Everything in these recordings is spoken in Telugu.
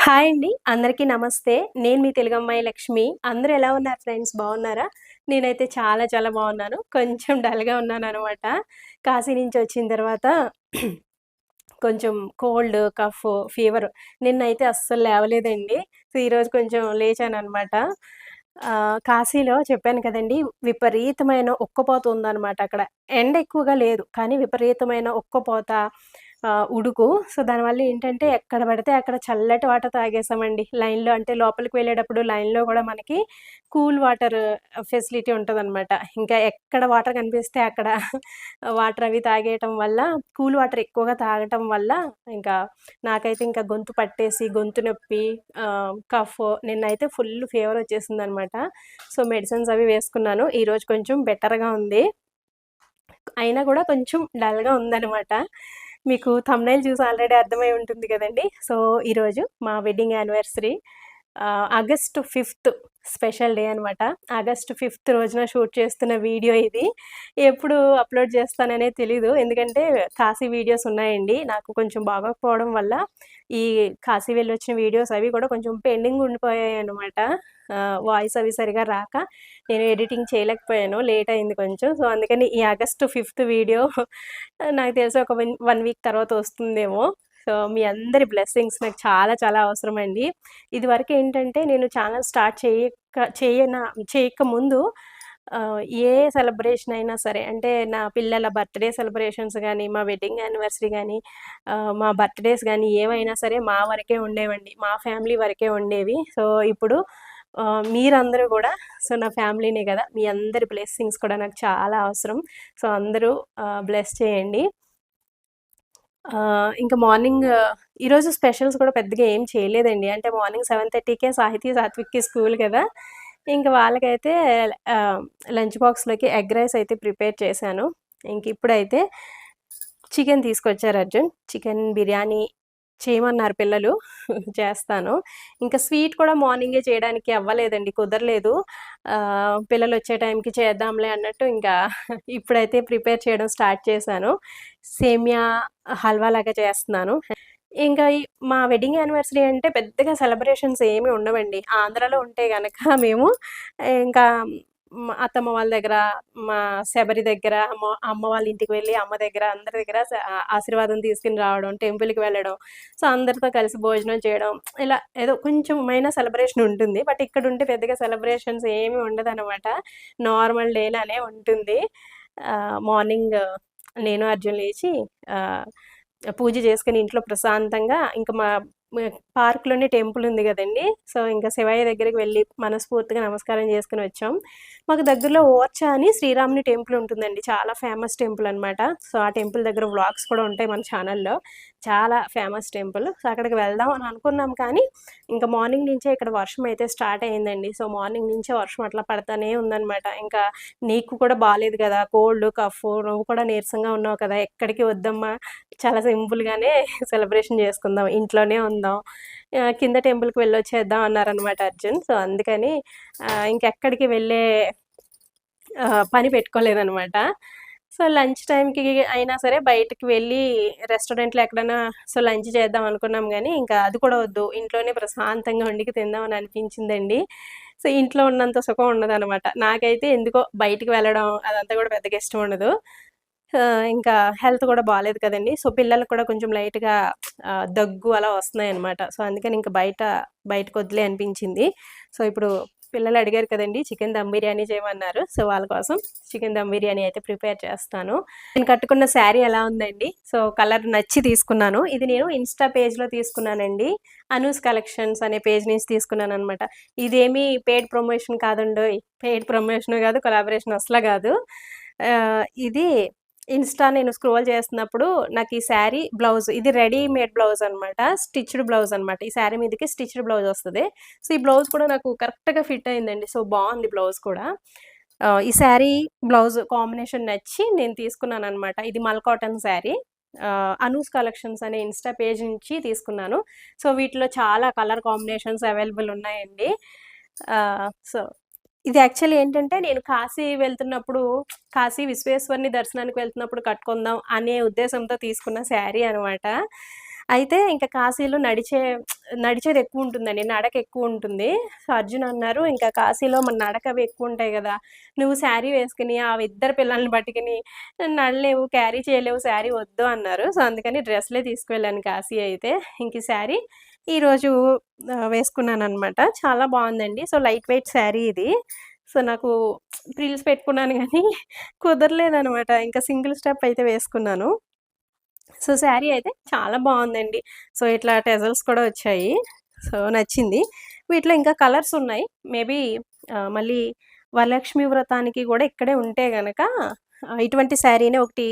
హాయ్ అండి. అందరికీ నమస్తే. నేను మీ తెలుగమ్మాయి లక్ష్మి. అందరూ ఎలా ఉన్నారు ఫ్రెండ్స్ బాగున్నారా? నేనైతే చాలా చాలా బాగున్నాను. కొంచెం డల్‌గా ఉన్నాననమాట. కాశీ నుంచి వచ్చిన తర్వాత కొంచెం కోల్డ్, కఫ్, ఫీవర్ నిన్నైతే అస్సలు లేవలేదండి. సో, ఈరోజు కొంచెం లేచాననమాట. కాశీలో చెప్పాను కదండీ! విపరీతమైన ఉక్కపోత ఉందనమాట అక్కడ. ఎండ ఎక్కువగా లేదు. కానీ విపరీతమైన ఉక్కపోత, ఉడుకు. సో, దానివల్ల ఏంటంటే ఎక్కడ పడితే అక్కడ చల్లటి వాటర్ తాగేసామండి. లైన్‌లో అంటే లోపలికి వెళ్ళేటప్పుడు లైన్‌లో గూడా మనకి కూల్ వాటర్ ఫెసిలిటీ ఉంటదనమాట. ఇంకా ఎక్కడ వాటర్ కనిపిస్తే అక్కడ వాటర్ అవి తాగేయటం వల్ల కూల్ వాటర్ ఎక్కువగా తాగటం వల్ల ఇంకా నాకైతే ఇంకా గొంతు పట్టేసి, గొంతు నొప్పి, కఫ్ నిన్నైతే ఫుల్ ఫీవర్ వచ్చేసిందనమాట. సో, మెడిసిన్స్ అవి వేసుకున్నాను. ఈరోజు కొంచెం బెటర్‌గా ఉంది. అయినా గూడా కొంచెం డల్‌గా ఉందనమాట. మీకు థంబ్‌నెయిల్ చూసి ఆల్రెడీ అర్థమై ఉంటుంది గదండీ! సో, ఈరోజు మా wedding anniversary. August fifth special day అనమాట. ఆగస్ట్ 5థ్ రోజున షూట్ చేస్తున్న వీడియో ఇది. ఎప్పుడు అప్‌లోడ్ చేస్తాననే తెలీదు. ఎందుకంటే కాశీ వీడియోస్ ఉన్నాయండి. నాకు కొంచెం బాగోకపోవడం వల్ల ఈ కాశీ వెళ్ళొచ్చిన వీడియోస్ అవి కూడా కొంచెం పెండింగ్ ఉండిపోయాయనమాట. వాయిస్ అవి సరిగ్గా రాక నేను ఎడిటింగ్ చేయలేకపోయాను. లేట్ అయింది కొంచెం. సో, అందుకని ఈ ఆగస్ట్ 5థ్ వీడియో నాకు తెలిసి ఒక 1 వీక్ తర్వాత వస్తుందేమో. సో, మీ అందరి బ్లెస్సింగ్స్ నాకు చాలా చాలా అవసరమండి. ఇదివరకేంటంటే నేను ఛానల్ స్టార్ట్ చేయకముందు ఏ సెలబ్రేషన్ అయినా సరే అంటే నా పిల్లల బర్త్‌డే సెలబ్రేషన్స్ గానీ, మా వెడ్డింగ్ యానివర్సరీ గానీ, మా బర్త్‌డేస్ గానీ ఏవైనా సరే మా వరకే ఉండేవండి. మా ఫ్యామిలీ వరకే ఉండేవి. సో, ఇప్పుడు మీరందరూ గూడా సో, నా ఫ్యామిలీనే గదా! మీ అందరి బ్లెస్సింగ్స్ కూడా నాకు చాలా అవసరం. సో, అందరూ బ్లెస్ చేయండి. ఇంకా మార్నింగ్ ఈరోజు స్పెషల్స్ కూడా పెద్దగా ఏం చేయలేదండి. అంటే మార్నింగ్ 7:30కే సాహితీ, సాత్విక్‌కి స్కూల్ కదా! ఇంక వాళ్ళకైతే లంచ్ బాక్స్‌లోకి ఎగ్ రైస్ అయితే ప్రిపేర్ చేశాను. ఇంకిప్పుడైతే చికెన్ తీసుకొచ్చారు అర్జున్. చికెన్ బిర్యానీ చేయమన్నారు పిల్లలు. చేస్తాను. ఇంకా స్వీట్ కూడా మార్నింగే చేయడానికి అవ్వలేదండి. కుదరలేదు. పిల్లలొచ్చే టైంకి చేద్దాంలే అన్నట్టు ఇంకా ఇప్పుడైతే ప్రిపేర్ చేయడం స్టార్ట్ చేశాను. సేమ్యా హల్వా లాగా చేస్తున్నాను. ఇంకా మా వెడ్డింగ్ యానివర్సరీ అంటే పెద్దగా సెలబ్రేషన్స్ ఏమి ఉండవండి. ఆంధ్రాలో ఉంటే గనక మేము ఇంకా అత్తమ్మ వాళ్ళ దగ్గర, మా శబరి దగ్గర, అమ్మ వాళ్ళ ఇంటికి వెళ్ళి, అమ్మ దగ్గర అందరి దగ్గర ఆశీర్వాదం తీసుకొని రావడం, టెంపుల్‌కి వెళ్ళడం, సో, అందరితో కలిసి భోజనం చేయడం, ఇలా ఏదో కొంచెమైనా సెలబ్రేషన్ ఉంటుంది. బట్ ఇక్కడుంటే పెద్దగా సెలబ్రేషన్స్ ఏమి ఉండదనమాట. నార్మల్ డే లానే ఉంటుంది. మార్నింగ్ నేను, అర్జున్ లేచి ఆహ్, పూజ చేసుకొని ఇంట్లో ప్రశాంతంగా ఇంక మా పార్క్‌లోనే టెంపుల్ ఉంది గదండీ! సో, ఇంక శివయ్య దగ్గరికి వెళ్లి మనస్ఫూర్తిగా నమస్కారం చేసుకొని వచ్చాం. మాకు దగ్గరలో ఓర్చా అని శ్రీరాముని టెంపుల్ ఉంటుందండి. చాలా ఫేమస్ టెంపుల్ అనమాట. సో, ఆ టెంపుల్ దగ్గర వ్లాగ్స్ కూడా ఉంటాయి మన ఛానల్‌లో. చాలా ఫేమస్ టెంపుల్. సో, అక్కడికి వెళ్దాం అని అనుకున్నాం కానీ, ఇంక మార్నింగ్ నుంచే ఇక్కడ వర్షం అయితే స్టార్ట్ అయిందండి. సో, మార్నింగ్ నుంచే వర్షం అట్లా పడతానే ఉందనమాట. ఇంకా నీకు కూడా బాలేదు గదా! కోల్డ్, కఫ్ నువ్వు కూడా నీరసంగా ఉన్నావు కదా! ఎక్కడికి వద్దమ్మా చాలా సింపుల్‌గానే సెలబ్రేషన్ చేసుకుందాం. ఇంట్లోనే ఉందాం. కింద టెంపుల్‌కి వెళ్ళొచ్చేద్దాం అన్నారనమాట అర్జున్. సో, అందుకని ఇంకెక్కడికి వెళ్ళే పని పెట్టుకోలేదనమాట. సో, లంచ్ టైమ్‌కి అయినా సరే బయటికి వెళ్ళి రెస్టారెంట్‌లో ఎక్కడైనా సో, లంచ్ చేద్దాం అనుకున్నాం గానీ, ఇంకా అది కూడా వద్దు. ఇంట్లోనే ప్రశాంతంగా వండుకు తిందాం అని అనిపించిందండి. సో, ఇంట్లో ఉన్నంత సుఖం ఉండదనమాట. నాకైతే ఎందుకో బయటికి వెళ్ళడం అదంతా కూడా పెద్దగా ఇష్టం ఉండదు. ఇంకా హెల్త్ కూడా బాలేదు కదండీ! సో, పిల్లలకి కూడా కొంచెం లైట్‌గా దగ్గు అలా వస్తున్నాయనమాట. సో, అందుకని ఇంక బయటకొద్దులే అనిపించింది. సో, ఇప్పుడు పిల్లలు అడిగారు కదండీ! చికెన్ దమ్ బిర్యానీ చేయమన్నారు. సో, వాళ్ళ కోసం చికెన్ దమ్ బిర్యానీ అయితే ప్రిపేర్ చేస్తాను. నేను కట్టుకున్న శారీ ఎలా ఉందండి? సో, కలర్ నచ్చి తీసుకున్నాను. ఇది నేను ఇన్‌స్టా పేజ్‌లో తీసుకున్నానండి. అనూస్ కలెక్షన్స్ అనే పేజ్ నుంచి తీసుకున్నాననమాట. ఇదేమి పెయిడ్ ప్రమోషన్ కాదండోయ్! పెయిడ్ ప్రమోషను గాదు, కొలాబరేషన్ అస్సల గాదు. ఇది ఇన్‌స్టా నేను స్క్రోల్ చేస్తున్నప్పుడు నాకీ శారీ బ్లౌజ్ ఇది రెడీమేడ్ బ్లౌజ్ అనమాట. స్టిచ్డ్ బ్లౌజ్ అనమాట. ఈ శారీ మీదకి స్టిచ్డ్ బ్లౌజ్ వస్తది. సో, ఈ బ్లౌజ్ కూడా నాకు కరెక్ట్‌గా ఫిట్ అయిందండి. సో, బావుంది బ్లౌజ్ కూడా. ఈ శారీ, బ్లౌజ్ కాంబినేషన్ నచ్చి నేను తీసుకున్నాననమాట. ఇది మల్ కాటన్ శారీ. అనూస్ కలెక్షన్స్ అనే ఇన్‌స్టా పేజ్ నుంచి తీసుకున్నాను. సో, వీటిలో చాలా కలర్ కాంబినేషన్స్ అవైలబుల్ ఉన్నాయండి. సో, ఇది యాక్చువల్లీ ఏంటంటే నేను కాశీ వెళ్తున్నప్పుడు కాశీ విశ్వేశ్వరుని దర్శనానికి వెళ్తున్నప్పుడు కట్టుకుందాం అనే ఉద్దేశంతో తీసుకున్న శారీ అనమాట. అయితే ఇంకా కాశీలో నడిచేది ఎక్కువ ఉంటుందండి. నడక ఎక్కువ ఉంటుంది. సో, అర్జున్ అన్నారు, "ఇంకా కాశీలో మన నడక అవి ఎక్కువ ఉంటాయి గదా! నువ్వు శారీ వేసుకొని ఆ ఇద్దరు పిల్లల్ని పట్టుకొని నడలేవు, క్యారీ చేయలేవు, శారీ వద్దు" అన్నారు. సో, అందుకని డ్రెస్‌లే తీసుకువెళ్ళాను కాశీ అయితే. ఇంక ఈ శారీ ఈరోజు వేసుకున్నాననమాట. చాలా బావుందండి. సో, లైట్ వెయిట్ శారీ ఇది. సో, నాకు ఫ్రిల్స్ పెట్టుకున్నాను గానీ కుదరలేదనమాట. ఇంకా సింగిల్ స్టెప్ అయితే వేసుకున్నాను. సో, శారీ అయితే చాలా బావుందండి. సో, ఇట్లా టెజల్స్ కూడా వచ్చాయి. సో, నచ్చింది. వీటిలో ఇంకా కలర్స్ ఉన్నాయి. మేబీ మళ్ళీ వరలక్ష్మి వ్రతానికి గూడా ఇక్కడే ఉంటే గనక ఇటువంటి శారీనే ఒకటి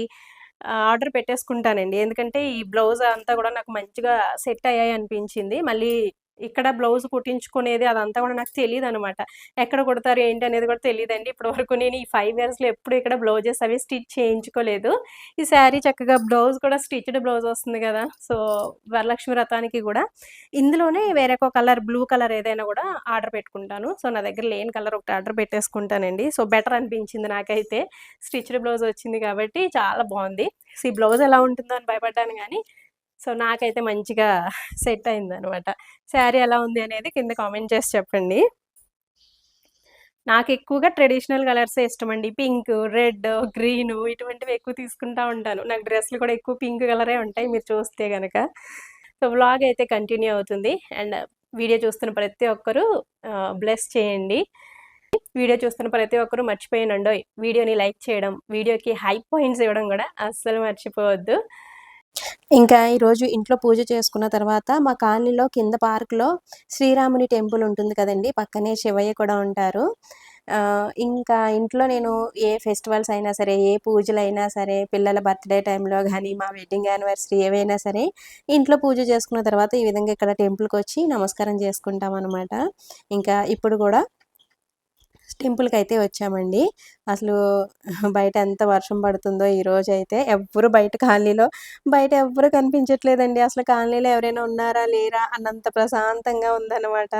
ఆర్డర్ పెట్టేసుకుంటానండి. ఎందుకంటే ఈ బ్లౌజ్ అంతా గూడా నాకు మంచిగా సెట్ అయ్యాయి అనిపించింది. మళ్ళీ ఇక్కడ బ్లౌజ్ కుట్టించుకునేది అదంతా గూడా నాకు తెలీదనమాట. ఎక్కడ కుడతారు ఏంటి అనేది కూడా తెలీదండి. ఇప్పటి వరకు నేను ఈ 5 ఇయర్స్‌లో ఎప్పుడు ఇక్కడ బ్లౌజెస్ అవి స్టిచ్ చేయించుకోలేదు. ఈ శారీ చక్కగా బ్లౌజ్ కూడా స్టిచ్డ్ బ్లౌజ్ వస్తుంది గదా! సో, వరలక్ష్మి వ్రతానికి గూడా ఇందులోనే వేరొక కలర్ బ్లూ కలర్ ఏదైనా గూడా ఆర్డర్ పెట్టుకుంటాను. సో, నా దగ్గర లేని కలర్ ఒకటి ఆర్డర్ పెట్టేసుకుంటానండి. సో, బెటర్ అనిపించింది నాకైతే. స్టిచ్డ్ బ్లౌజ్ వచ్చింది కాబట్టి చాలా బావుంది. సో, ఈ బ్లౌజ్ ఎలా ఉంటుందో అని భయపడ్డాను గానీ, సో, నాకైతే మంచిగా సెట్ అయిందనమాట. శారీ ఎలా ఉంది అనేది కింద కామెంట్ చేసి చెప్పండి. నాకెక్కువగా ట్రెడిషనల్ కలర్సే ఇష్టమండి. పింకు, రెడ్, గ్రీను ఇటువంటివి ఎక్కువ తీసుకుంటా ఉంటాను. నాకు డ్రెస్‌లు కూడా ఎక్కువ పింక్ కలరే ఉంటాయి మీరు చూస్తే గనక. సో, వ్లాగ్ అయితే కంటిన్యూ అవుతుంది. అండ్ వీడియో చూస్తున్న ప్రతి ఒక్కరు బ్లెస్ చేయండి. వీడియో చూస్తున్న ప్రతి ఒక్కరు మర్చిపోయానండోయ్ వీడియోని లైక్ చేయడం, వీడియోకి హై పాయింట్స్ ఇవ్వడం గూడా అస్సలు మర్చిపోవద్దు. ఇంకా ఈరోజు ఇంట్లో పూజ చేసుకున్న తర్వాత మా కాలనీలో కింద పార్క్‌లో శ్రీరాముని టెంపుల్ ఉంటుంది కదండీ! పక్కనే శివయ్య కూడా ఉంటారు. ఇంకా ఇంట్లో నేను ఏ ఫెస్టివల్స్ అయినా సరే, ఏ పూజలైనా సరే, పిల్లల బర్త్‌డే టైంలో గానీ, మా వెడ్డింగ్ యానివర్సరీ ఏవైనా సరే, ఇంట్లో పూజ చేసుకున్న తర్వాత ఈ విధంగా ఇక్కడ టెంపుల్‌కొచ్చి నమస్కారం చేసుకుంటామనమాట. ఇంకా ఇప్పుడు గూడా టెంపుల్‌కైతే వచ్చామండి. అసలు బయట ఎంత వర్షం పడుతుందో ఈరోజైతే. ఎవ్వరు బయట కాలనీలో బయట ఎవ్వరు కనిపించట్లేదండి. అసలు కాలనీలో ఎవరైనా ఉన్నారా? లేరా? అన్నంత ప్రశాంతంగా ఉందనమాట.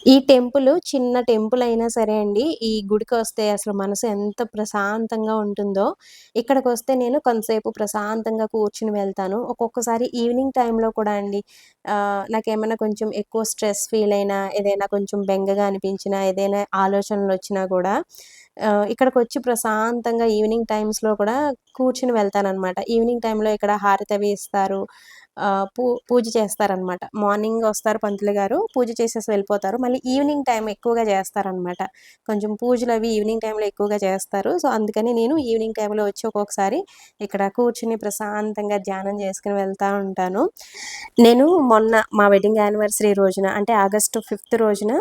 ఈ టెంపుల్ చిన్న టెంపుల్ అయినా సరే అండి, ఈ గుడికొస్తే అసలు మనసు ఎంత ప్రశాంతంగా ఉంటుందో, ఇక్కడికొస్తే నేను కొంతసేపు ప్రశాంతంగా కూర్చొని వెళ్తాను. ఒక్కొక్కసారి ఈవినింగ్ టైంలో కూడా అండి నాకేమన్నా కొంచెం ఎక్కువ స్ట్రెస్ ఫీల్ అయినా, ఏదైనా కొంచెం బెంగగా అనిపించినా, ఏదైనా ఆలోచనలొచ్చినా కూడా ఇక్కడికొచ్చి ప్రశాంతంగా ఈవినింగ్ టైమ్స్‌లో కూడా కూర్చొని వెళ్తాననమాట. ఈవినింగ్ టైంలో ఇక్కడ హారతవి ఇస్తారు. పూజ చేస్తారనమాట. మార్నింగ్ వస్తారు పంతులు గారు, పూజ చేసేసి వెళ్ళిపోతారు. మళ్ళీ ఈవినింగ్ టైం ఎక్కువగా చేస్తారనమాట. కొంచెం పూజలవి ఈవినింగ్ టైంలో ఎక్కువగా చేస్తారు. సో, అందుకని నేను ఈవినింగ్ టైంలో వచ్చి ఒక్కొక్కసారి ఇక్కడ కూర్చొని ప్రశాంతంగా ధ్యానం చేసుకొని వెళ్తా ఉంటాను. నేను మొన్న మా వెడ్డింగ్ యానివర్సరీ రోజున అంటే ఆగస్టు 5థ్ రోజున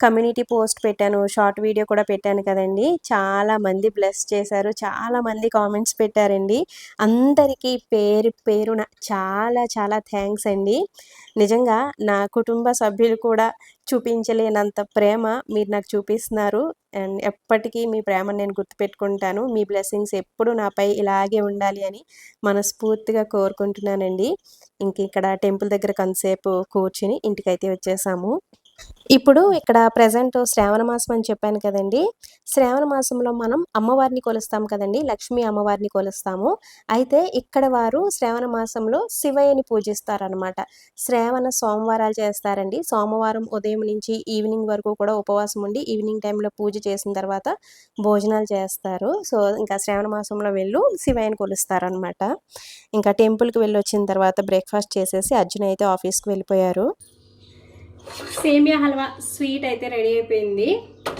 కమ్యూనిటీ పోస్ట్ పెట్టాను. షార్ట్ వీడియో కూడా పెట్టాను కదండీ! చాలామంది బ్లెస్ చేశారు. చాలామంది కామెంట్స్ పెట్టారండి. అందరికీ పేరు పేరున చాలా చాలా థ్యాంక్స్ అండి. నిజంగా నా కుటుంబ సభ్యులు కూడా చూపించలేనంత ప్రేమ మీరు నాకు చూపిస్తున్నారు. అండ్ ఎప్పటికీ మీ ప్రేమను నేను గుర్తుపెట్టుకుంటాను. మీ బ్లెస్సింగ్స్ ఎప్పుడూ నాపై ఇలాగే ఉండాలి అని మనస్ఫూర్తిగా కోరుకుంటున్నానండి. ఇక్కడ టెంపుల్ దగ్గర కొంతసేపు కూర్చొని ఇంటికైతే వచ్చేసాము. ఇప్పుడు ఇక్కడ ప్రెజెంట్ శ్రావణ మాసం అని చెప్పాను కదండీ! శ్రావణ మాసంలో మనం అమ్మవారిని కొలుస్తాం కదండీ! లక్ష్మీ అమ్మవారిని కొలుస్తాము. అయితే ఇక్కడ వారు శ్రావణ మాసంలో శివయ్యని పూజిస్తారనమాట. శ్రావణ సోమవారాలు చేస్తారండి. సోమవారం ఉదయం నుంచి ఈవినింగ్ వరకు కూడా ఉపవాసం ఉండి, ఈవినింగ్ టైంలో పూజ చేసిన తర్వాత భోజనాలు చేస్తారు. సో, ఇంకా శ్రావణ మాసంలో శివయ్యని కొలుస్తారనమాట. ఇంకా టెంపుల్‌కి వెళ్ళొచ్చిన తర్వాత బ్రేక్‌ఫాస్ట్ చేసేసి అర్జున్ అయితే ఆఫీస్‌కి వెళ్ళిపోయారు. సేమియా హల్వా స్వీట్ అయితే రెడీ అయిపోయింది.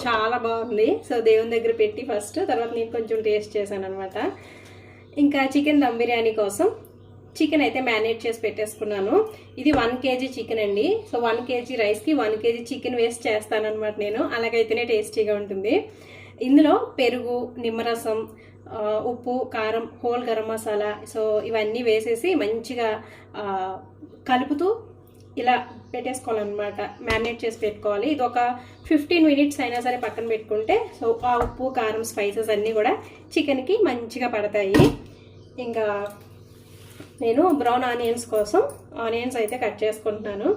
చాలా బాగుంది. సో, దేవుని దగ్గర పెట్టి ఫస్ట్ తర్వాత నేను కొంచెం టేస్ట్ చేశాను అనమాట. ఇంకా చికెన్ దమ్ బిర్యానీ కోసం చికెన్ అయితే మ్యారినేట్ చేసి పెట్టేసుకున్నాను. ఇది 1 kg చికెన్ అండి. సో, 1 kg రైస్కి 1 kg చికెన్ వేస్ట్ చేస్తానమాట నేను. అలాగైతేనే టేస్టీగా ఉంటుంది. ఇందులో పెరుగు, నిమ్మరసం, ఉప్పు, కారం, హోల్ గరం మసాలా సో ఇవన్నీ వేసేసి మంచిగా కలుపుతూ ఇలా పెట్టేసుకోవాలన్నమాట. మ్యారినేట్ చేసి పెట్టుకోవాలి. ఇది ఒక 15 మినిట్స్ అయినా సరే పక్కన పెట్టుకుంటే సో ఆ ఉప్పు, కారం, స్పైసెస్ అన్నీ కూడా చికెన్కి మంచిగా పడతాయి. ఇంకా నేను బ్రౌన్ ఆనియన్స్ కోసం ఆనియన్స్ అయితే కట్ చేసుకుంటున్నాను.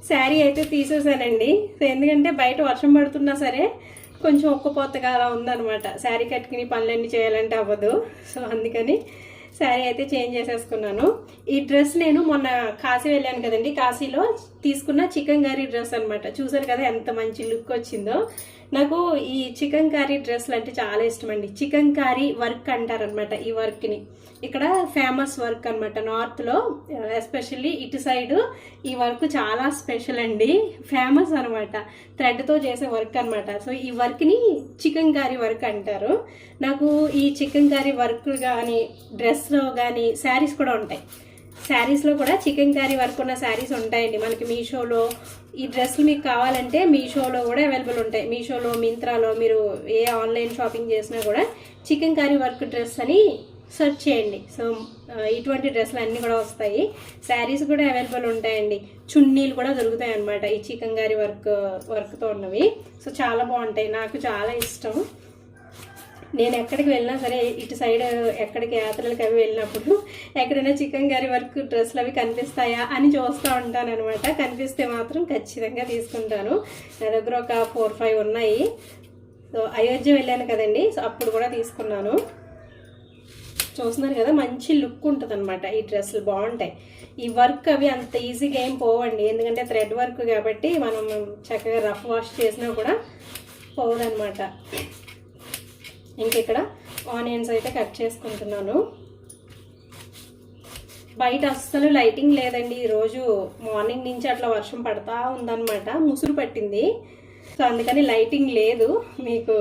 శారీ అయితే తీసేసానండి. ఎందుకంటే బయట వర్షం పడుతున్నా సరే కొంచెం ఒక్కపోతగా అలా ఉందనమాట. శారీ కట్టుకుని పనులన్నీ చేయాలంటే అవ్వదు. సో అందుకని శారీ అయితే చేంజ్ చేసేసుకున్నాను. ఈ డ్రెస్ నేను మొన్న కాశీ వెళ్ళాను కదండి, కాశీలో తీసుకున్న చికెన్ కర్రీ డ్రెస్ అనమాట. చూసారు కదా ఎంత మంచి లుక్ వచ్చిందో. నాకు ఈ చికెన్ కర్రీ డ్రెస్లు అంటే చాలా ఇష్టం అండి. చికెన్ కర్రీ వర్క్ అంటారనమాట ఈ వర్క్ని. ఇక్కడ ఫేమస్ వర్క్ అనమాట నార్త్లో, ఎస్పెషల్లీ ఇటు సైడ్ ఈ వర్క్ చాలా స్పెషల్ అండి, ఫేమస్ అనమాట. థ్రెడ్తో చేసే వర్క్ అనమాట. సో ఈ వర్క్ని చికెన్ కర్రీ వర్క్ అంటారు. నాకు ఈ చికెన్ కర్రీ వర్క్ కానీ డ్రెస్లో కానీ శారీస్ కూడా ఉంటాయి. శారీస్లో కూడా చికెన్ కర్రీ వర్క్ ఉన్న శారీస్ ఉంటాయండి మనకి మీషోలో. ఈ డ్రెస్లు మీకు కావాలంటే మీషోలో కూడా అవైలబుల్ ఉంటాయి. మీషోలో, మింత్రాలో మీరు ఏ ఆన్లైన్ షాపింగ్ చేసినా కూడా చికెన్ కర్రీ వర్క్ డ్రెస్ అని సెర్చ్ చేయండి. సో ఇటువంటి డ్రెస్సులు అన్నీ కూడా వస్తాయి. శారీస్ కూడా అవైలబుల్ ఉంటాయండి. చున్నీలు కూడా దొరుకుతాయి అన్నమాట ఈ చికెన్ కర్రీ వర్క్తో ఉన్నవి. సో చాలా బాగుంటాయి, నాకు చాలా ఇష్టం. నేను ఎక్కడికి వెళ్ళినా సరే ఇటు సైడ్ ఎక్కడికి యాత్రలకు అవి వెళ్ళినప్పుడు ఎక్కడైనా చికెన్ కర్రీ వర్క్ డ్రెస్సులు అవి కనిపిస్తాయా అని చూస్తూ ఉంటాను అనమాట. కనిపిస్తే మాత్రం ఖచ్చితంగా తీసుకుంటాను. నా దగ్గర ఒక 4-5 ఉన్నాయి. సో అయోధ్య వెళ్ళాను కదండి, సో అప్పుడు కూడా తీసుకున్నాను. చూస్తున్నారు కదా మంచి లుక్ ఉంటుంది అనమాట. ఈ డ్రెస్సులు బాగుంటాయి. ఈ వర్క్ అవి అంత ఈజీగా ఏం పోవండి, ఎందుకంటే థ్రెడ్ వర్క్ కాబట్టి మనం చక్కగా రఫ్ వాష్ చేసినా కూడా పోవదనమాట. ఇంక ఇక్కడ ఆనియన్స్ అయితే కట్ చేసుకుంటున్నాను. బయట అస్సలు లైటింగ్ లేదండి ఈరోజు. మార్నింగ్ నుంచి అట్లా వర్షం పడతా ఉందన్నమాట, ముసురు పట్టింది. సో అందుకని లైటింగ్ లేదు. మీకు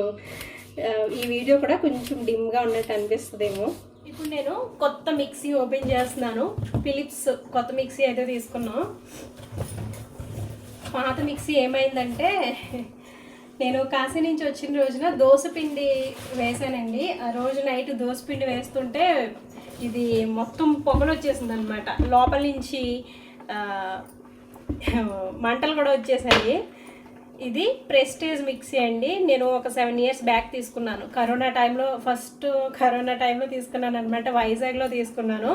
ఈ వీడియో కూడా కొంచెం డిమ్గా ఉన్నట్టు అనిపిస్తుందేమో. ఇప్పుడు నేను కొత్త మిక్సీ ఓపెన్ చేస్తున్నాను. ఫిలిప్స్ కొత్త మిక్సీ అయితే తీసుకున్నాం. పాత మిక్సీ ఏమైందంటే నేను కాశీ నుంచి వచ్చిన రోజున దోసపిండి వేసానండి. ఆ రోజు నైట్ దోసపిండి వేస్తుంటే ఇది మొత్తం పొగలు వచ్చేసింది అనమాట. లోపల నుంచి మంటలు కూడా వచ్చేసాయి. ఇది ప్రెస్టేజ్ మిక్సీ అండి. నేను ఒక 7 years బ్యాక్ తీసుకున్నాను. ఫస్ట్ కరోనా టైంలో తీసుకున్నాను అనమాట. వైజాగ్లో తీసుకున్నాను.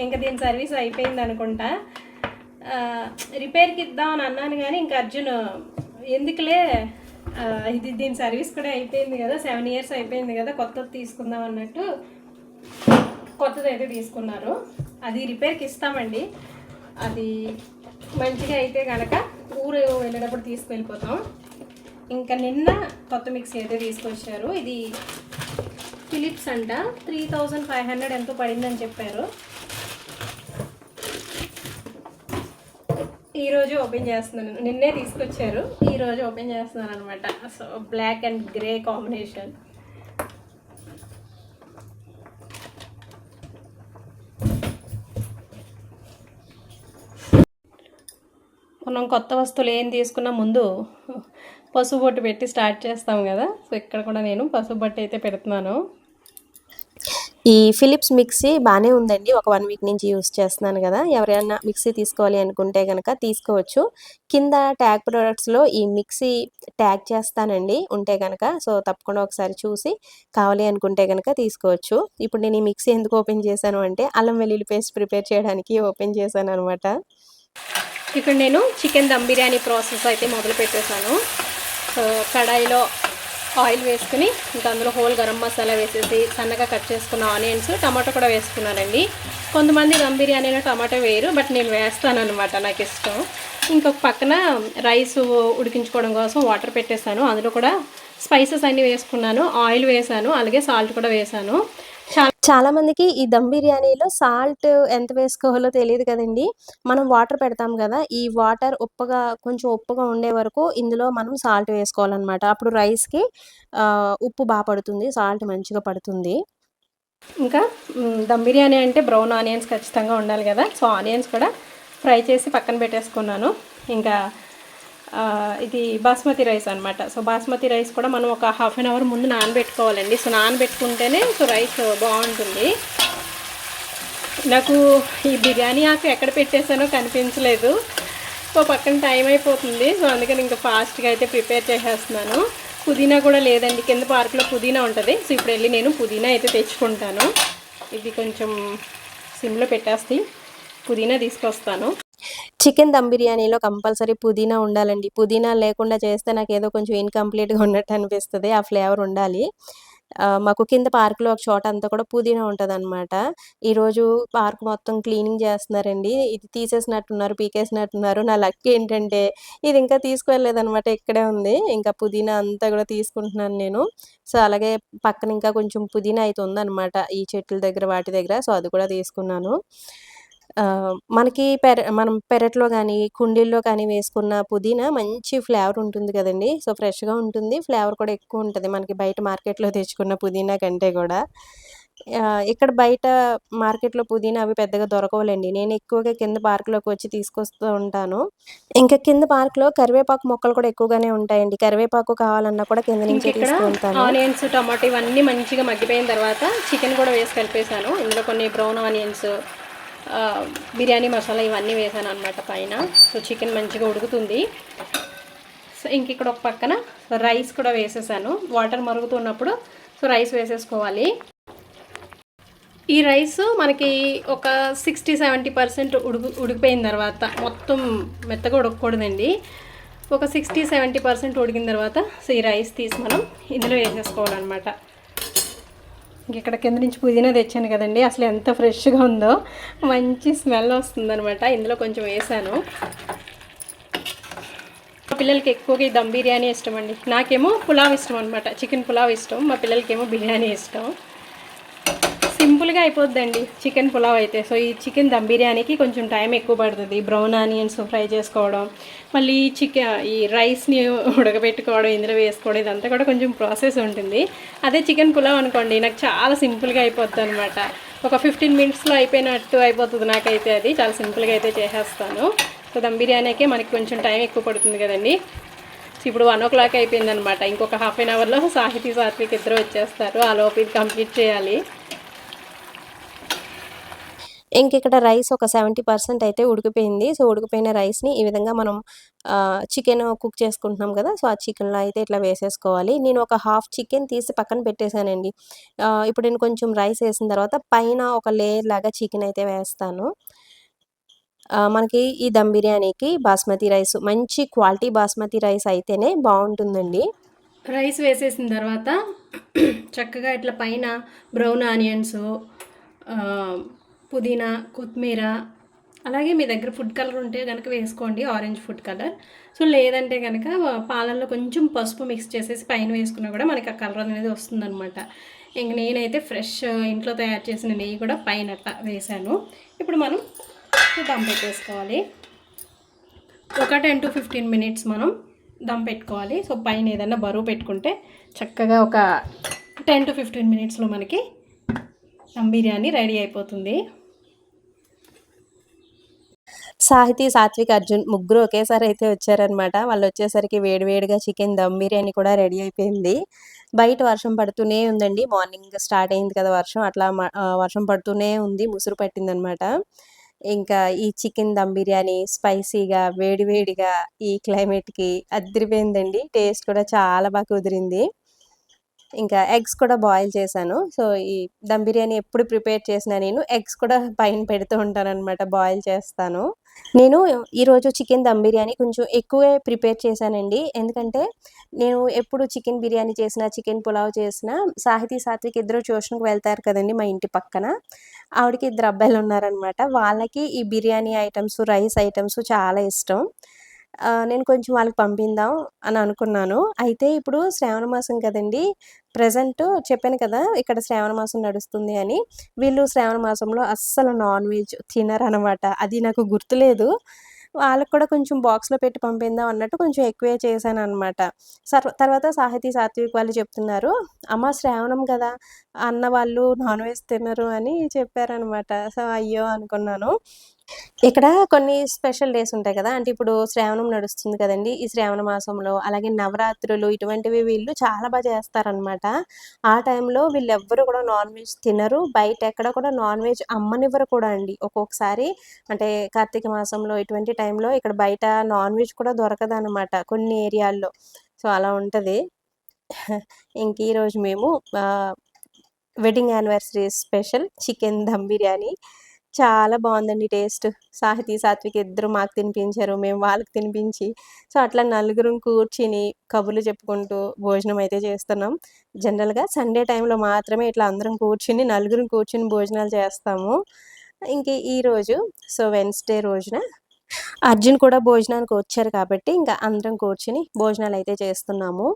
ఇంకా దీని సర్వీస్ అయిపోయింది అనుకుంటా. రిపేర్కి ఇద్దామని అన్నాను కానీ ఇంకా అర్జున్ ఎందుకులే, దీని సర్వీస్ కూడా అయిపోయింది కదా, 7 years అయిపోయింది కదా, కొత్తది తీసుకుందాం అన్నట్టు కొత్తది అయితే తీసుకున్నారు. అది రిపేర్కి ఇస్తామండి. అది మంచిగా అయితే కనుక ఊరు వెళ్ళేటప్పుడు తీసుకువెళ్ళిపోతాం. ఇంకా నిన్న కొత్త మిక్సీ అయితే తీసుకొచ్చారు. ఇది ఫిలిప్స్ అంట, 3500 ఎంతో పడిందని చెప్పారు. ఈరోజు ఓపెన్ చేస్తున్నాను. నిన్నే తీసుకొచ్చారు, ఈరోజు ఓపెన్ చేస్తున్నాను అనమాట. So black and grey combination. మనం కొత్త వస్తువులు ఏం తీసుకున్నా ముందు పసుపు బొట్టు పెట్టి స్టార్ట్ చేస్తాం కదా. సో ఇక్కడ కూడా నేను పసుపు బొట్టు అయితే పెడుతున్నాను. ఈ ఫిలిప్స్ మిక్సీ బాగానే ఉందండి. ఒక 1 week నుంచి యూస్ చేస్తున్నాను కదా. ఎవరైనా మిక్సీ తీసుకోవాలి అనుకుంటే కనుక తీసుకోవచ్చు. కింద ట్యాగ్ ప్రొడక్ట్స్లో ఈ మిక్సీ ట్యాగ్ చేస్తానండి ఉంటే కనుక. సో తప్పకుండా ఒకసారి చూసి కావాలి అనుకుంటే కనుక తీసుకోవచ్చు. ఇప్పుడు నేను ఈ మిక్సీ ఎందుకు ఓపెన్ చేశాను అంటే అల్లం వెల్లుల్లి పేస్ట్ ప్రిపేర్ చేయడానికి ఓపెన్ చేశాను అనమాట. ఇక్కడ నేను చికెన్ దమ్ బిర్యానీ ప్రాసెస్ అయితే మొదలు పెట్టేశాను. సో కడాయిలో ఆయిల్ వేసుకుని ఇంకా అందులో హోల్ గరం మసాలా వేసేసి సన్నగా కట్ చేసుకున్న ఆనియన్స్, టమాటో కూడా వేసుకున్నానండి. కొంతమంది దమ్ బిర్యానీలో టమాటో వేయరు, బట్ నేను వేస్తాను అనమాట, నాకు ఇష్టం. ఇంకొక పక్కన రైస్ ఉడికించుకోవడం కోసం వాటర్ పెట్టేశాను. అందులో కూడా స్పైసెస్ అన్నీ వేసుకున్నాను, ఆయిల్ వేసాను, అలాగే సాల్ట్ కూడా వేసాను. చాలా మందికి ఈ దమ్ బిర్యానీలో సాల్ట్ ఎంత వేసుకోవాలో తెలియదు కదండి. మనం వాటర్ పెడతాం కదా, ఈ వాటర్ కొంచెం ఉప్పుగా ఉండే వరకు ఇందులో మనం సాల్ట్ వేసుకోవాలన్నమాట. అప్పుడు రైస్కి ఉప్పు బాగా పడుతుంది, సాల్ట్ మంచిగా పడుతుంది. ఇంకా దమ్ బిర్యానీ అంటే బ్రౌన్ ఆనియన్స్ ఖచ్చితంగా ఉండాలి కదా. సో ఆనియన్స్ కూడా ఫ్రై చేసి పక్కన పెట్టేసుకున్నాను. ఇంకా ఇది బాస్మతి రైస్ అనమాట. సో బాస్మతి రైస్ కూడా మనం ఒక 1/2 hour ముందు నానబెట్టుకోవాలండి. సో నానబెట్టుకుంటేనే సో రైస్ బాగుంటుంది. నాకు ఈ బిర్యానీ ఆకు ఎక్కడ పెట్టేసానో కనిపించలేదు. సో పక్కన టైం అయిపోతుంది. సో అందుకని ఇంకా ఫాస్ట్గా అయితే ప్రిపేర్ చేసేస్తున్నాను. పుదీనా కూడా లేదండి, కింద పార్క్లో పుదీనా ఉంటుంది. సో ఇప్పుడు వెళ్ళి నేను పుదీనా అయితే తెచ్చుకుంటాను. ఇది కొంచెం సిమ్లో పెట్టేస్తే పుదీనా తీసుకొస్తాను. చికెన్ దమ్ బిర్యానీలో కంపల్సరీ పుదీనా ఉండాలండి. పుదీనా లేకుండా చేస్తే నాకు ఏదో కొంచెం ఇన్కంప్లీట్గా ఉన్నట్టు అనిపిస్తుంది. ఆ ఫ్లేవర్ ఉండాలి. మాకు కింద పార్క్‌లో ఒక చోట అంతా కూడా పుదీనా ఉంటదనమాట. ఈరోజు పార్క్ మొత్తం క్లీనింగ్ చేస్తున్నారండి. ఇది తీసేసినట్టున్నారు, పీకేసినట్టున్నారు. నా లక్ ఏంటంటే ఇది ఇంకా తీసుకువెళ్ళలేదనమాట. ఇక్కడే ఉంది. ఇంకా పుదీనా అంతా కూడా తీసుకుంటున్నాను నేను. సో, అలాగే పక్కన ఇంకా కొంచెం పుదీనా అయితే ఉందనమాట. ఈ చెట్ల దగ్గర వాటి దగ్గర. సో, అది కూడా తీసుకున్నాను. మనకి మనం పెరట్లో గానీ, కుండీల్లో కానీ వేసుకున్న పుదీనా మంచి ఫ్లేవర్ ఉంటుంది కదండీ! సో, ఫ్రెష్‌గా ఉంటుంది. ఫ్లేవర్ కూడా ఎక్కువుంటది. మనకి బయట మార్కెట్‌లో తెచ్చుకున్న పుదీనా కంటే గూడా. ఇక్కడ బయట మార్కెట్‌లో పుదీనా అవి పెద్దగా దొరకవులెండి. నేను ఎక్కువగా కింద పార్క్‌లోకి వచ్చి తీసుకొస్తూ ఉంటాను. ఇంకా కింద పార్క్‌లో కరివేపాకు మొక్కలు కూడా ఎక్కువగానే ఉంటాయండి. కరివేపాకు కావాలన్నా కూడా కింద నుంచే ఇంకిక్కడ తీసుకువెళ్తాను. ఆనియన్స్, టమాటో ఇవన్నీ మంచిగా మగ్గిపోయిన తర్వాత చికెన్ కూడా వేసి కలిపేసాను. ఇందులో కొన్ని బ్రౌన్ ఆనియన్స్, బిర్యానీ మసాలా ఇవన్నీ వేసాననమాట పైన. సో, చికెన్ మంచిగా ఉడుకుతుంది. సో, ఇంకిక్కడ ఒక పక్కన రైస్ కూడా వేసేసాను. వాటర్ మరుగుతున్నప్పుడు సో రైస్ వేసేసుకోవాలి. ఈ రైస్ మనకి ఒక 60-70% ఉడికిపోయిన తర్వాత, మొత్తం మెత్తగా ఉడకకూడదండి. ఒక 60-70% ఉడికిన తర్వాత సో ఈ రైస్ తీసి మనం ఇందులో వేసేసుకోవాలన్నమాట. ఇక్కడ కింద నుంచి పుదీనా తెచ్చాను కదండి, అసలు ఎంత ఫ్రెష్గా ఉందో, మంచి స్మెల్ వస్తుందన్నమాట. ఇందులో కొంచెం వేసాను. మా పిల్లలకి ఎక్కువగా ఈ దమ్ బిర్యానీ ఇష్టం అండి. నాకేమో పులావ్ ఇష్టం అనమాట. చికెన్ పులావ్ ఇష్టం, మా పిల్లలకేమో బిర్యానీ ఇష్టం. సింపుల్గా అయిపోద్దండి చికెన్ పులావ్ అయితే. సో ఈ చికెన్ దమ్ బిర్యానీకి కొంచెం టైం ఎక్కువ పడుతుంది. బ్రౌన్ ఆనియన్స్ ఫ్రై చేసుకోవడం, మళ్ళీ ఈ రైస్ని ఉడకబెట్టుకోవడం, ఇందులో వేసుకోవడం, ఇదంతా కూడా కొంచెం ప్రాసెస్ ఉంటుంది. అదే చికెన్ పులావ్ అనుకోండి, నాకు చాలా సింపుల్గా అయిపోద్ది అనమాట. ఒక 15 మినిట్స్లో అయిపోయినట్టు అయిపోతుంది నాకైతే. అది చాలా సింపుల్గా అయితే చేసేస్తాను. సో దమ్ బిర్యానీకే మనకి కొంచెం టైం ఎక్కువ పడుతుంది కదండి. ఇప్పుడు 1 o'clock అయిపోయిందనమాట. ఇంకొక హాఫ్ అన్ అవర్లో సాహితీ సాత్విక్ ఇద్దరు వచ్చేస్తారు. ఆ లోపు ఇది కంప్లీట్ చేయాలి. ఇంకిక్కడ రైస్ ఒక 70% అయితే ఉడికిపోయింది. సో, ఉడికిపోయిన రైస్‌ని ఈ విధంగా మనం చికెను కుక్ చేసుకుంటున్నాం గదా! సో, ఆ చికెన్‌లో అయితే ఇట్లా వేసేసుకోవాలి. నేను ఒక హాఫ్ చికెన్ తీసి పక్కన పెట్టేసానండి. ఇప్పుడు నేను కొంచెం రైస్ ఏసిన తర్వాత పైన ఒక లేయర్ లాగా చికెన్ అయితే వేస్తాను. మనకి ఈ దమ్ బిర్యానీకి బాస్మతి రైస్ మంచి క్వాలిటీ బాస్మతి రైస్ అయితేనే బావుంటుందండి. రైస్ వేసేసిన తర్వాత చక్కగా ఇట్లా పైన బ్రౌన్ ఆనియన్స్, పుదీనా, కొత్తిమీర, అలాగే మీ దగ్గర ఫుడ్ కలర్ ఉంటే కనుక వేసుకోండి, ఆరెంజ్ ఫుడ్ కలర్. సో లేదంటే కనుక పాలల్లో కొంచెం పసుపు మిక్స్ చేసేసి పైన వేసుకున్నా కూడా మనకి ఆ కలర్ అనేది వస్తుందన్నమాట. ఇంక నేనైతే ఫ్రెష్ ఇంట్లో తయారు చేసిన నెయ్యి కూడా పైన అట్లా వేసాను. ఇప్పుడు మనం దమ్ పెట్టేసుకోవాలి. ఒక 10 to 15 మినిట్స్ మనం దమ్ పెట్టుకోవాలి. సో పైన ఏదైనా బరువు పెట్టుకుంటే చక్కగా ఒక 10 to 15 మినిట్స్లో మనకి దమ్ బిర్యానీ రెడీ అయిపోతుంది. సాహితీ, సాత్విక్, అర్జున్ ముగ్గురు ఒకేసారి అయితే వచ్చారనమాట. వాళ్ళొచ్చేసరికి వేడివేడిగా చికెన్ దమ్ బిర్యానీ కూడా రెడీ అయిపోయింది. బయట వర్షం పడుతూనే ఉందండి. మార్నింగ్ స్టార్ట్ అయింది కదా వర్షం. అట్లా వర్షం పడుతూనే ఉంది. ముసురు పట్టిందనమాట. ఇంకా ఈ చికెన్ దమ్ బిర్యానీ స్పైసీగా, వేడివేడిగా ఈ క్లైమేట్‌కి అద్దిరిపోయిందండి. టేస్ట్ కూడా చాలా కుదిరింది. ఇంకా ఎగ్స్ కూడా బాయిల్ చేశాను. సో, ఈ దమ్ బిర్యానీ ఎప్పుడు ప్రిపేర్ చేసినా నేను ఎగ్స్ కూడా పైన పెడుతూ ఉంటాననమాట. బాయిల్ చేస్తాను. నేను ఈరోజు చికెన్ దమ్ బిర్యానీ కొంచెం ఎక్కువే ప్రిపేర్ చేశానండి. ఎందుకంటే, నేను ఎప్పుడు చికెన్ బిర్యానీ చేసినా, చికెన్ పులావ్ చేసినా సాహితీ, సాత్విక్ ఇద్దరు ట్యూషన్‌కి వెళ్తారు కదండీ మా ఇంటి పక్కన. ఆవిడకి ఇద్దరు అబ్బాయిలున్నారనమాట. వాళ్ళకి ఈ బిర్యానీ ఐటెమ్స్, రైస్ ఐటెమ్స్ చాలా ఇష్టం. నేను కొంచెం వాళ్ళకి పంపిందాం అని అనుకున్నాను. అయితే ఇప్పుడు శ్రావణ మాసం కదండీ! ప్రెజెంట్ చెప్పాను కదా! ఇక్కడ శ్రావణ మాసం నడుస్తుంది అని. వీళ్ళు శ్రావణ మాసంలో అస్సలు నాన్ వెజ్ తినరనమాట. అది నాకు గుర్తులేదు. వాళ్ళకి కూడా కొంచెం బాక్స్‌లో పెట్టి పంపిందాం అన్నట్టు కొంచెం ఎక్కువే చేశాననమాట. తర్వాత సాహితీ, సాత్విక్ వాళ్ళు చెప్తున్నారు, "అమ్మ శ్రావణం గదా! అన్న వాళ్ళు నాన్ వెజ్ తినరు" అని చెప్పారనమాట. సో, అయ్యో! అనుకున్నాను. ఇక్కడ కొన్ని స్పెషల్ డేస్ ఉంటాయి కదా! అంటే ఇప్పుడు శ్రావణం నడుస్తుంది కదండీ! ఈ శ్రావణ మాసంలో అలాగే నవరాత్రులు ఇటువంటివి వీళ్ళు చాలా చేస్తారనమాట. ఆ టైంలో వీళ్ళెవ్వరు కూడా నాన్ వెజ్ తినరు. బయట ఎక్కడ కూడా నాన్ వెజ్ అమ్మనివ్వరు కూడా అండి. ఒక్కొక్కసారి అంటే కార్తీక మాసంలో ఇటువంటి టైంలో ఇక్కడ బయట నాన్ వెజ్ కూడా దొరకదనమాట కొన్ని ఏరియాల్లో. సో, అలా ఉంటది. ఇంక ఈరోజు మేము wedding anniversary special chicken dum biryani చాలా బావుందండి టేస్ట్. సాహితీ, సాత్విక్ ఇద్దరు మాకు తినిపించారు. మేము వాళ్ళకి తినిపించి, సో, అట్లా నలుగురం కూర్చుని కబుర్లు చెప్పుకుంటూ భోజనం అయితే చేస్తున్నాం. జనరల్‌గా సండే టైంలో మాత్రమే ఇట్లా అందరం కూర్చుని, నలుగురం కూర్చుని భోజనాలు చేస్తాము. ఇంక ఈరోజు వెడ్నెస్‌డే రోజున అర్జున్ కూడా భోజనానికి వచ్చారు కాబట్టి, ఇంకా అందరం కూర్చుని భోజనాలైతే చేస్తున్నాము.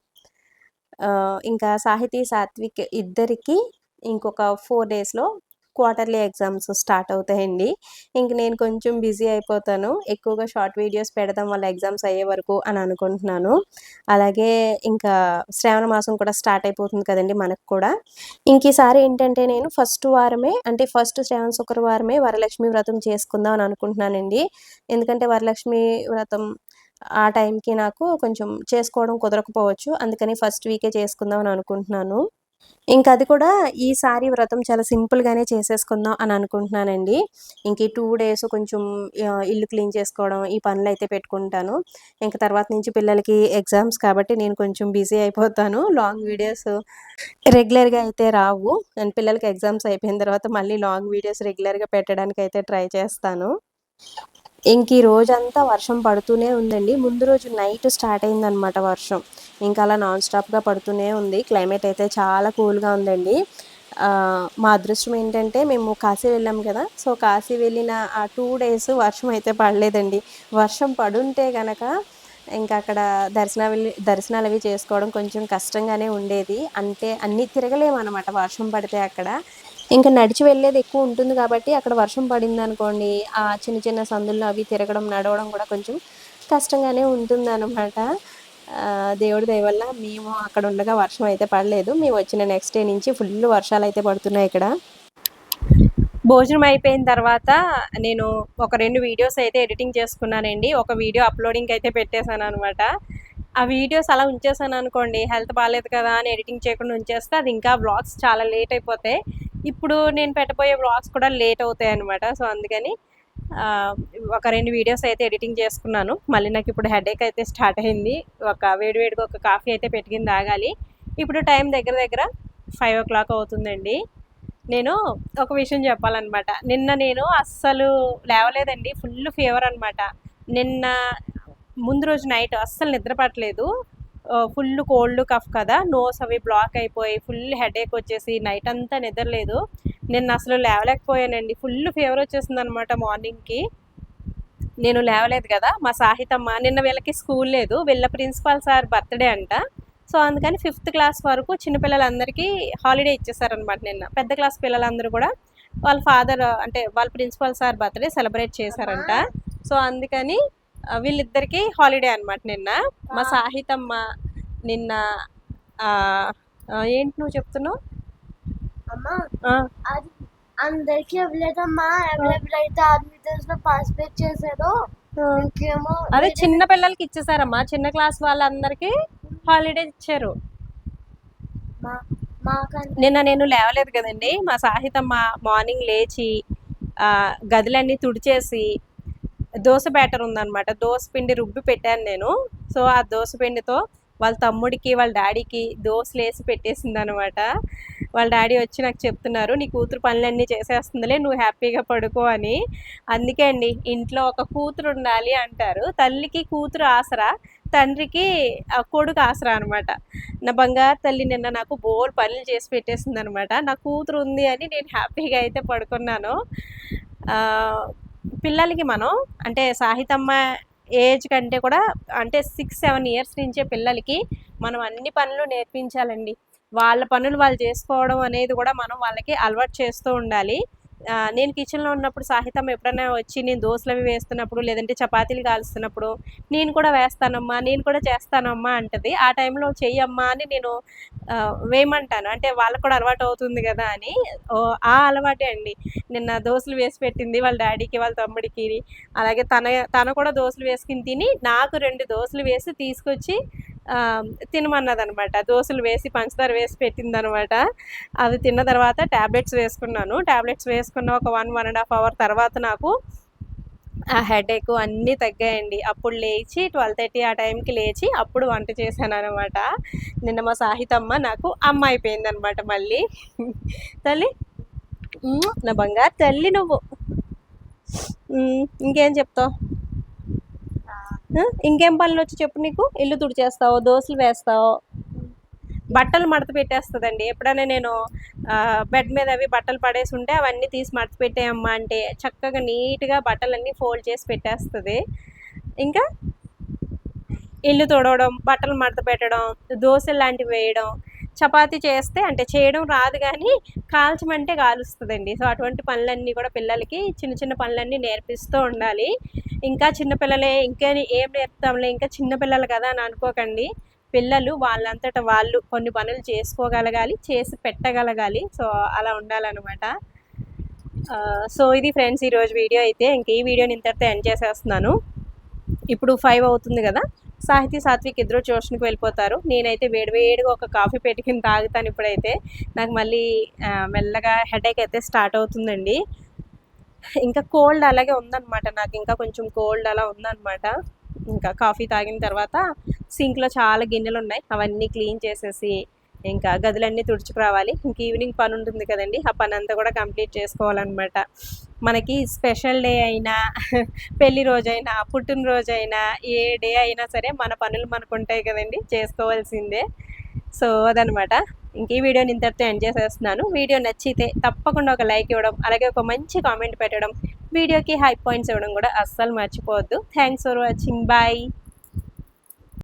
ఇంకా సాహితీ, సాత్విక్ ఇద్దరికీ ఇంకొక 4 డేస్‌లో క్వార్టర్లీ ఎగ్జామ్స్ స్టార్ట్ అవుతాయండి. ఇంక నేను కొంచెం బిజీ అయిపోతాను. ఎక్కువగా షార్ట్ వీడియోస్ పెడదాం వాళ్ళ ఎగ్జామ్స్ అయ్యే వరకు అని అనుకుంటున్నాను. అలాగే ఇంకా శ్రావణ మాసం కూడా స్టార్ట్ అయిపోతుంది కదండీ మనకు కూడా. ఇంక ఈసారి ఏంటంటే నేను ఫస్ట్ వారమే అంటే ఫస్ట్ శ్రావణ శుక్రవారమే వరలక్ష్మి వ్రతం చేసుకుందాం అని అనుకుంటున్నానండి. ఎందుకంటే వరలక్ష్మి వ్రతం ఆ టైంకి నాకు కొంచెం చేసుకోవడం కుదరకపోవచ్చు. అందుకని ఫస్ట్ వీకే చేసుకుందాం అని అనుకుంటున్నాను. ఇంక అది కూడా ఈసారి వ్రతం చాలా సింపుల్‌గానే చేసేసుకుందాం అని అనుకుంటున్నానండి. ఇంక ఈ 2 డేస్ కొంచెం ఇల్లు క్లీన్ చేసుకోవడం, ఈ పనులైతే పెట్టుకుంటాను. ఇంక తర్వాత నుంచి పిల్లలకి ఎగ్జామ్స్ కాబట్టి నేను కొంచెం బిజీ అయిపోతాను. లాంగ్ వీడియోస్ రెగ్యులర్‌గా అయితే రావు. అండ్ పిల్లలకి ఎగ్జామ్స్ అయిపోయిన తర్వాత మళ్ళీ లాంగ్ వీడియోస్ రెగ్యులర్‌గా పెట్టడానికైతే ట్రై చేస్తాను. ఈ రోజంతా వర్షం పడుతూనే ఉందండి. ముందు రోజు నైట్ స్టార్ట్ అయిందనమాట వర్షం. ఇంకా అలా నాన్ స్టాప్‌గా పడుతూనే ఉంది. క్లైమేట్ అయితే చాలా కూల్‌గా ఉందండి. మా అదృష్టం ఏంటంటే మేము కాశీ వెళ్ళాం కదా! సో, కాశీ వెళ్ళిన ఆ 2 డేస్ వర్షం అయితే పడలేదండి. వర్షం పడుంటే గనక ఇంకా అక్కడ దర్శనాలవి చేసుకోవడం కొంచెం కష్టంగానే ఉండేది. అంటే అన్నీ తిరగలేమనమాట వర్షం పడితే అక్కడ. ఇంక నడిచి వెళ్ళేది ఎక్కువ ఉంటుంది కాబట్టి అక్కడ వర్షం పడిందనుకోండి, ఆ చిన్న చిన్న సందుల్లో అవి తిరగడం, నడవడం కూడా కొంచెం కష్టంగానే ఉంటుందనమాట. దేవుడి దయ వల్ల మేము అక్కడ ఉండగా వర్షం అయితే పడలేదు. మేము వచ్చిన నెక్స్ట్ డే నుంచి ఫుల్ వర్షాలైతే పడుతున్నాయి ఇక్కడ. భోజనం అయిపోయిన తర్వాత నేను ఒక 2 వీడియోస్ అయితే ఎడిటింగ్ చేసుకున్నానండి. ఒక వీడియో అప్లోడింగ్‌కి అయితే పెట్టేశాననమాట. ఆ వీడియోస్ అలా ఉంచేసాననుకోండి, హెల్త్ బాలేదు కదా అని ఎడిటింగ్ చేయకుండా ఉంచేస్తే అది ఇంకా వ్లాగ్స్ చాలా లేట్ అయిపోతాయి. ఇప్పుడు నేను పెట్టబోయే వ్లాగ్స్ కూడా లేట్ అవుతాయనమాట. సో, అందుకని ఒక 2 వీడియోస్ అయితే ఎడిటింగ్ చేసుకున్నాను. మళ్ళీ నాకిప్పుడు హెడేక్ అయితే స్టార్ట్ అయింది. వేడివేడిగా ఒక కాఫీ అయితే పెట్టుకొని తాగాలి. ఇప్పుడు టైం దగ్గర దగ్గర 5:00 అవుతుందండి. నేను ఒక విషయం చెప్పాలనమాట. నిన్న నేను అస్సలు లేవలేదండి. ఫుల్ ఫీవర్ అనమాట. నిన్న ముందు రోజు నైట్ అస్సలు నిద్ర పట్టలేదు. ఫుల్ కోల్డ్, కఫ్ కదా! నోస్ అవి బ్లాక్ అయిపోయి ఫుల్ హెడేక్ వచ్చేసి నైట్ అంతా నిద్రలేదు. నిన్న అసలు లేవలేకపోయానండి. Full fever వచ్చేసిందనమాట మార్నింగ్‌కి. నేను లేవలేదు కదా! మా సాహితమ్మ నిన్న వీళ్ళకి స్కూల్ లేదు. వీళ్ళ ప్రిన్సిపాల్ సార్ బర్త్‌డే అంట. సో, అందుకని 5థ్ క్లాస్ వరకు చిన్న పిల్లలందరికీ హాలిడే ఇచ్చేసారనమాట నిన్న. పెద్ద క్లాస్ పిల్లలందరూ కూడా వాళ్ళ ఫాదర్ అంటే వాళ్ళ ప్రిన్సిపాల్ సార్ బర్త్‌డే సెలబ్రేట్ చేశారంట. సో, అందుకని వీళ్ళిద్దరికీ హాలిడే అనమాట నిన్న. మా సాహితమ్మ నిన్న ఏంటి నువ్వు చెప్తున్నావు? అమ్మా ఆ! అది అందరికి ఇవ్వలేదమ్మా. ఎవరెవరైతే ఆర్మీటర్స్ లో పార్టిసిపేట్ చేశారో ఇంకేమో అదే చిన్న పిల్లలకి ఇచ్చేసారమ్మా. చిన్న క్లాస్ వాళ్ళందరికీ హాలిడే ఇచ్చారు. నిన్న నేను లేవలేదు కదండి. మా సాహితమ్మ మార్నింగ్ లేచి గదులన్నీ తుడిచేసి దోస బ్యాటర్ ఉందనమాట. దోస పిండి రుబ్బి పెట్టాను నేను. సో, ఆ దోస పిండితో వాళ్ళ తమ్ముడికి, వాళ్ళ డాడీకి దోసలేసి పెట్టేసిందనమాట. వాళ్ళ డాడీ వచ్చి నాకు చెప్తున్నారు, "నీ కూతురు పనులన్నీ చేసేస్తుందిలే, నువ్వు హ్యాపీగా పడుకో" అని. అందుకే అండి ఇంట్లో ఒక కూతురు ఉండాలి అంటారు. తల్లికి కూతురు ఆసరా, తండ్రికి కొడుకు ఆసరా అనమాట. నా బంగారు తల్లి నిన్న నాకు బోలెడు పనులు చేసి పెట్టేసిందనమాట. నా కూతురు ఉంది అని నేను హ్యాపీగా అయితే పడుకున్నాను. పిల్లలకి మనం అంటే సాహితమ్మ ఏజ్ కంటే కూడా అంటే 6, 7 ఇయర్స్ నుంచే పిల్లలకి మనం అన్ని పనులు నేర్పించాలండి. వాళ్ళ పనులు వాళ్ళు చేసుకోవడం అనేది కూడా మనం వాళ్ళకి అలవాటు చేస్తూ ఉండాలి. నేను కిచెన్‌లో ఉన్నప్పుడు సాహితమ్మ ఎప్పుడైనా వచ్చి నేను దోసలవి వేస్తున్నప్పుడు, లేదంటే చపాతీలు కాలుస్తున్నప్పుడు, "నేను కూడా వేస్తానమ్మా, నేను కూడా చేస్తానమ్మా" అంటది. ఆ టైంలో చెయ్యమ్మా అని నేను వేయమంటాను. అంటే వాళ్ళకి కూడా అలవాటు అవుతుంది కదా అని. ఆ అలవాటే అండి. నిన్న దోసలు వేసి పెట్టింది వాళ్ళ డాడీకి, వాళ్ళ తమ్ముడికి. అలాగే తను కూడా దోసలు వేసుకొని తిని, నాకు 2 దోసలు వేసి తీసుకొచ్చి తినమన్నదనమాట. దోసలు వేసి పంచదార వేసి పెట్టిందనమాట. అవి తిన్న తర్వాత టాబ్లెట్స్ వేసుకున్నాను. టాబ్లెట్స్ వేసుకున్న ఒక 1, 1½ అవర్ తర్వాత నాకు ఆ హెడేకు అన్నీ తగ్గాయండి. అప్పుడు లేచి 12:30 ఆ టైంకి లేచి అప్పుడు వంట చేశాననమాట. నిన్న మా సాహితమ్మ నాకు అమ్మ అయిపోయిందనమాట మళ్ళీ. తల్లి నా బంగారు తల్లి నువ్వు. ఇంకేం చెప్తావు? ఇంకేం పనులు వచ్చి చెప్పు నీకు? ఇల్లు తుడిచేస్తావు, దోశలు వేస్తావు, బట్టలు మడత పెట్టేస్తుందండి. ఎప్పుడైనా నేను బెడ్ మీద అవి బట్టలు పడేసి ఉంటే అవన్నీ తీసి మడత పెట్టేయమ్మా అంటే చక్కగా నీట్గా బట్టలన్నీ ఫోల్డ్ చేసి పెట్టేస్తుంది. ఇంకా ఇల్లు తుడవడం, బట్టలు మడత పెట్టడం, దోశలు లాంటివి వేయడం, చపాతీ చేస్తే అంటే చేయడం రాదు కానీ కాల్చమంటే కాలుస్తుందండి. సో అటువంటి పనులన్నీ కూడా పిల్లలకి చిన్న చిన్న పనులన్నీ నేర్పిస్తూ ఉండాలి. ఇంకా చిన్నపిల్లలే ఇంకా ఏం నేర్పుతాంలే ఇంకా చిన్నపిల్లలు కదా అని అనుకోకండి. పిల్లలు వాళ్ళంతట వాళ్ళు కొన్ని పనులు చేసుకోగలగాలి, చేసి పెట్టగలగాలి. సో అలా ఉండాలన్నమాట. సో ఇది ఫ్రెండ్స్ ఈరోజు వీడియో అయితే. ఇంక ఈ వీడియోని ఇంతటితో ఎండ్ చేసేస్తున్నాను. ఇప్పుడు 5 అవుతుంది కదా, సాహితీ సాత్విక్ ఇద్దరు ట్యూషన్కి వెళ్ళిపోతారు. నేనైతే వేడివేడిగా ఒక కాఫీ పెట్టుకుని తాగుతాను ఇప్పుడైతే. నాకు మళ్ళీ మెల్లగా హెడేక్ అయితే స్టార్ట్ అవుతుందండి. ఇంకా కోల్డ్ అలాగే ఉందన్నమాట, నాకు ఇంకా కొంచెం కోల్డ్ అలా ఉందన్నమాట. ఇంకా కాఫీ తాగిన తర్వాత సింక్లో చాలా గిన్నెలు ఉన్నాయి, అవన్నీ క్లీన్ చేసేసి ఇంకా గదులన్నీ తుడుచుకురావాలి. ఇంక ఈవినింగ్ పని ఉంటుంది కదండి, ఆ పని అంతా కూడా కంప్లీట్ చేసుకోవాలన్నమాట. మనకి స్పెషల్ డే అయినా పెళ్లి రోజైనా పుట్టినరోజైనా ఏ డే అయినా సరే మన పనులు మనకు ఉంటాయి కదండి, చేసుకోవాల్సిందే. సో అదనమాట. ఇంక ఈ వీడియోని ఇంతటితో ఎండ్ చేసేస్తున్నాను. వీడియో నచ్చితే తప్పకుండా ఒక లైక్ ఇవ్వడం, అలాగే ఒక మంచి కామెంట్ పెట్టడం, వీడియోకి హై పాయింట్స్ ఇవ్వడం కూడా అస్సలు మర్చిపోవద్దు. Thanks for watching. బాయ్.